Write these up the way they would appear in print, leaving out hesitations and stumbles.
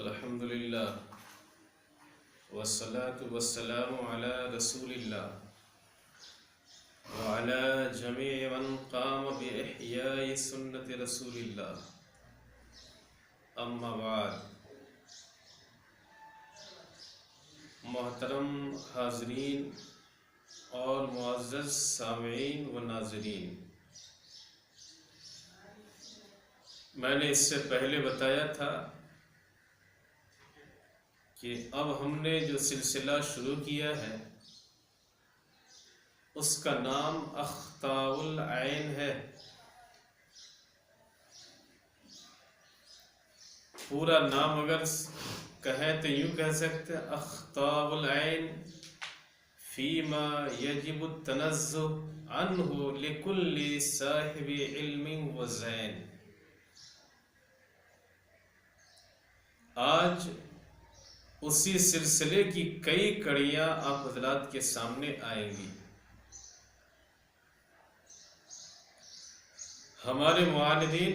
الحمد للہ والصلاة والسلام علی رسول اللہ وعلى جميع من قام بإحياء سنة رسول اللہ اما بعد. محترم حاضرین اور معزز سامعین و ناظرین، میں نے اس سے پہلے بتایا تھا کہ اب ہم نے جو سلسلہ شروع کیا ہے اس کا نام اخطاء العین ہے. پورا نام اگر کہیں تو یوں کہہ سکتے ہیں اخطاء العین فیما یجب التنزہ عنہ لکل صاحب علم و ذہن. آج اسی سلسلے کی کئی کڑیاں آپ حضرات کے سامنے آئیں گی. ہمارے معاندین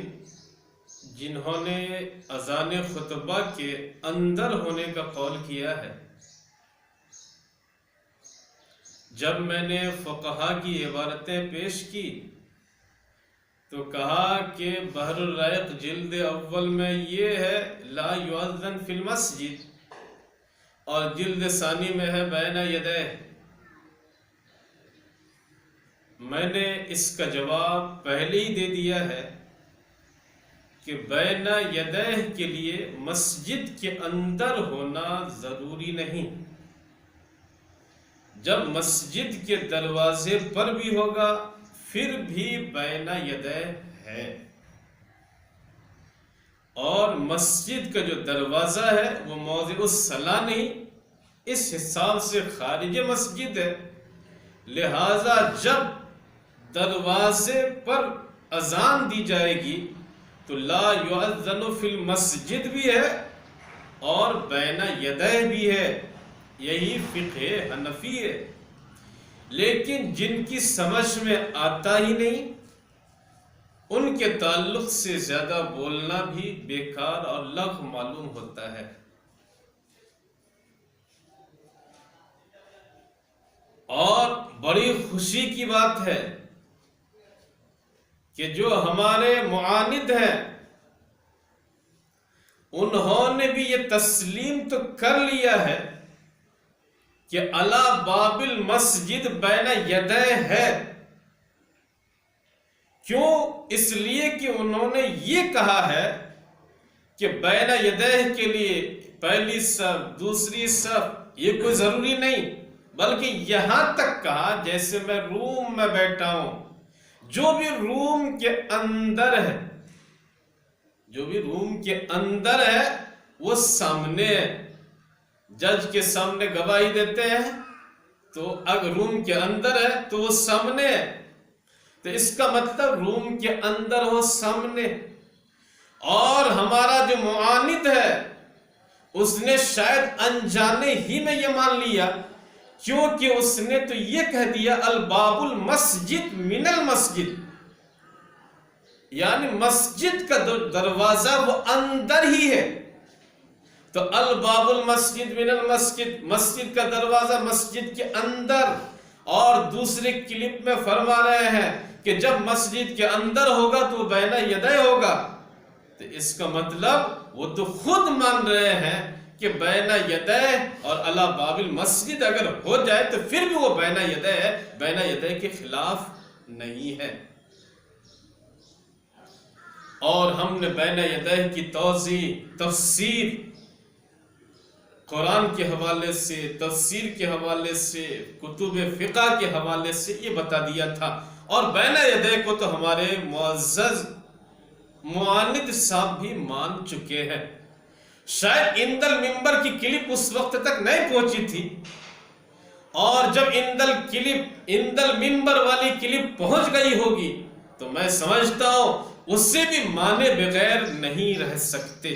جنہوں نے اذان خطبہ کے اندر ہونے کا قول کیا ہے، جب میں نے فقہا کی عبارتیں پیش کی تو کہا کہ بحر الرائق جلد اول میں یہ ہے لا یؤذن فی المسجد، اور جلد ثانی میں ہے بین یدیہ. میں نے اس کا جواب پہلے ہی دے دیا ہے کہ بین یدیہ کے لیے مسجد کے اندر ہونا ضروری نہیں. جب مسجد کے دروازے پر بھی ہوگا پھر بھی بین یدیہ ہے، اور مسجد کا جو دروازہ ہے وہ موضع الصلاۃ نہیں، اس حساب سے خارج مسجد ہے. لہذا جب دروازے پر اذان دی جائے گی تو لا یؤذن فی المسجد بھی ہے اور بین یدیہ بھی ہے. یہی فقہ حنفی ہے. لیکن جن کی سمجھ میں آتا ہی نہیں ان کے تعلق سے زیادہ بولنا بھی بیکار اور لغو معلوم ہوتا ہے. اور بڑی خوشی کی بات ہے کہ جو ہمارے معاند ہیں انہوں نے بھی یہ تسلیم تو کر لیا ہے کہ علی باب المسجد بین یدیہ ہے. کیوں؟ اس لیے کہ انہوں نے یہ کہا ہے کہ بین یدیہ کے لیے پہلی صف دوسری صف یہ کوئی ضروری نہیں، بلکہ یہاں تک کہا جیسے میں روم میں بیٹھا ہوں، جو بھی روم کے اندر ہے، جو بھی روم کے اندر ہے وہ سامنے ہے. جج کے سامنے گواہی دیتے ہیں تو اگر روم کے اندر ہے تو وہ سامنے ہے، تو اس کا مطلب روم کے اندر ہو سامنے. اور ہمارا جو معاند ہے اس نے شاید انجانے ہی میں یہ مان لیا، کیونکہ اس نے تو یہ کہہ دیا الباب المسجد من المسجد، یعنی مسجد کا دروازہ وہ اندر ہی ہے. تو الباب المسجد من المسجد، مسجد کا دروازہ مسجد کے اندر. اور دوسرے کلپ میں فرما رہے ہیں کہ جب مسجد کے اندر ہوگا تو بین یدیہ ہوگا. تو اس کا مطلب وہ تو خود مان رہے ہیں کہ بین یدیہ اور علی باب المسجد اگر ہو جائے تو پھر بھی وہ بین یدیہ ہے، بین یدیہ کے خلاف نہیں ہے. اور ہم نے بین یدیہ کی توضیح تفسیر قرآن کے حوالے سے، تفسیر کے حوالے سے، کتب فقہ کے حوالے سے یہ بتا دیا تھا. اور بین یدیہ کو تو ہمارے معزز معاند صاحب بھی مان چکے ہیں. شاید عند المنبر کی کلپ اس وقت تک نہیں پہنچی تھی، اور جب عند المنبر والی کلپ پہنچ گئی ہوگی تو میں سمجھتا ہوں اس سے بھی مانے بغیر نہیں رہ سکتے،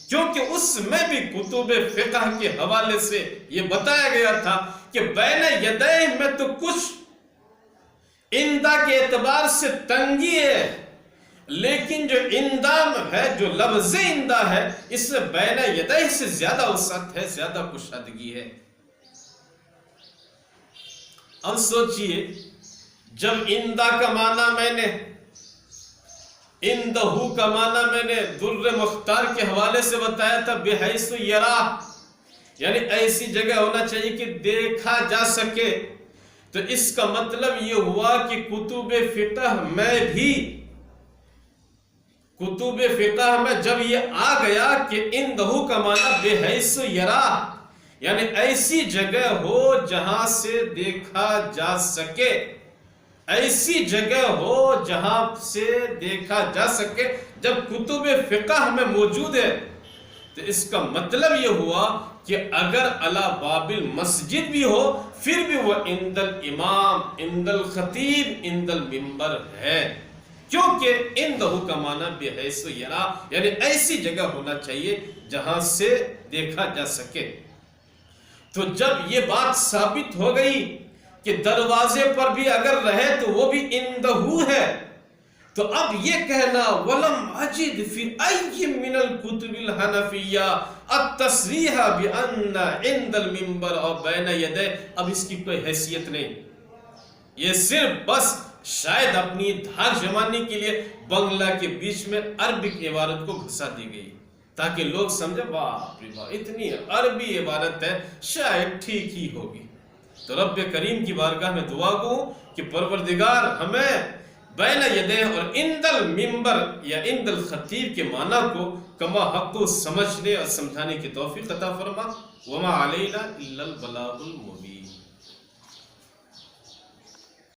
کیونکہ اس میں بھی کتب فقہ کے حوالے سے یہ بتایا گیا تھا کہ بین یدیہ میں تو کچھ اندہ کے اعتبار سے تنگی ہے، لیکن جو اندام ہے، جو لفظ اندہ ہے، اس میں بین یدہ سے زیادہ وسعت ہے، زیادہ کشادگی ہے۔ اب سوچئے، جب اندہ کا معنی میں نے، اندہو کا معنی میں نے در مختار کے حوالے سے بتایا تھا، بحیث یرا، یعنی ایسی جگہ ہونا چاہیے کہ دیکھا جا سکے، تو اس کا مطلب یہ ہوا کہ کتب فقہ میں بھی، کتب فقہ میں جب یہ آ گیا کہ اندہو کا معنی بحیث یرا، یعنی ایسی جگہ ہو جہاں سے دیکھا جا سکے، ایسی جگہ ہو جہاں سے دیکھا جا سکے، جب کتب فقہ میں موجود ہے، تو اس کا مطلب یہ ہوا کہ اگر علی باب المسجد بھی ہو، پھر بھی وہ عند الامام، عند الخطیب، عند المنبر ہے، کیونکہ اندہو کا معنی بحیث یرا، یعنی ایسی جگہ ہونا چاہیے جہاں سے دیکھا جا سکے۔ تو جب یہ بات ثابت ہو گئی کہ دروازے پر بھی اگر رہے تو وہ بھی اندہو ہے، تو اب یہ کہنا وَلَمْ أَجِدْ فِي أَيِّ مِنَ الْكُتُبِ الْحَنَفِيَّةِ التَّصْرِيحَ بِأَنَّ عِنْدَ الْمِنْبَرِ أَوْ بَيْنَ يَدَيْهِ، اب اس کی کوئی حیثیت نہیں، یہ صرف بس شاید اپنی دھاک جمانے کے لیے بنگلہ کے بیچ میں عربک عبارت کو گھسا دی گئی، تاکہ لوگ سمجھے باپ رے باپ اتنی عربی عبارت ہے، شاید ٹھیک ہی ہوگی۔ تو رب کریم کی بارگاہ میں دعا کو کہ پروردگار ہمیں بین یدہ اور عند المنبر یا عند الخطیب کے معنی کو کما حق کو سمجھنے اور سمجھانے کی توفیق عطا فرما۔ وما علینا الا البلاغ المبین۔